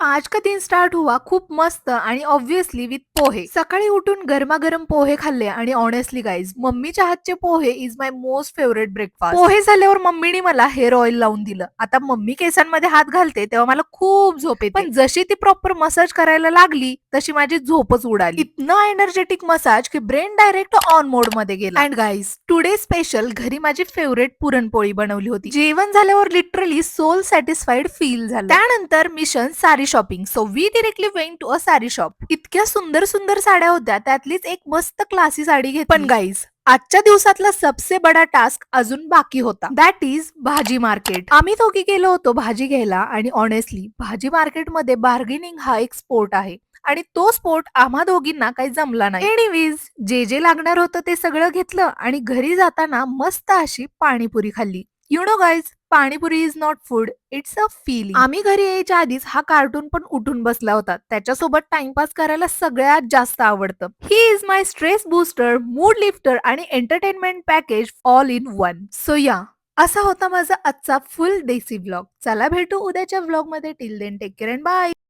आज का दिन स्टार्ट हुआ खूप मस्त आणि ऑब्व्हियसली विथ पोहे. सकाळी उठून गरमागरम पोहे खाल्ले आणि ऑनेस्टली गाईज मम्मीच्या हातचे pohe is my most favourite breakfast. Pohe झाल्यावर मम्मीने मला हेअर ऑइल लावून दिलं. आता मम्मी केसांमध्ये हात घालते तेव्हा मला खूप झोप येते, पण जशी ती प्रॉपर मसाज करायला लागली तशी माझी झोपच उडाली. इतनं एनर्जेटिक मसाज की ब्रेन डायरेक्ट ऑन मोड मध्ये गेला. अँड गाईज टुडे स्पेशल घरी माझी फेवरेट पुरणपोळी बनवली होती. जेवण झाल्यावर लिटरली सोल सॅटिस्फाईड फील झालं. त्यानंतर mission sari shopping. So we directly went to a sari shop. इतक्या सुंदर सुंदर साड्या होत्या, त्यातलीच एक मस्त क्लासी साडी घेतली. पण गाईज आजच्या दिवसातला सबसे बडा टास्क अजून बाकी होता, दॅट इज भाजी मार्केट. आम्ही दोघी गेलो होतो भाजी घ्यायला आणि ऑनेस्टली भाजी मार्केटमध्ये बार्गेनिंग हा एक स्पोर्ट आहे आणि तो स्पोर्ट आम्हा दोघींना काही जमला नाही. एनिवेज जे जे लागणार होतं ते सगळं घेतलं आणि घरी जाताना मस्त अशी पाणीपुरी खाल्ली. You know guys, panipuri is not food, it's a feeling. आम्ही घरी यायच्या आधीच हा कार्टून पण उठून बसला होता. त्याच्यासोबत टाइमपास करायला सगळ्यात जास्त आवडतं. ही is my stress booster, mood lifter आणि entertainment package all in one. So या असा होता माझा आजचा फुल देसी व्लॉग. चला भेटू उद्याच्या व्लॉग मध्ये. Till then take care and bye.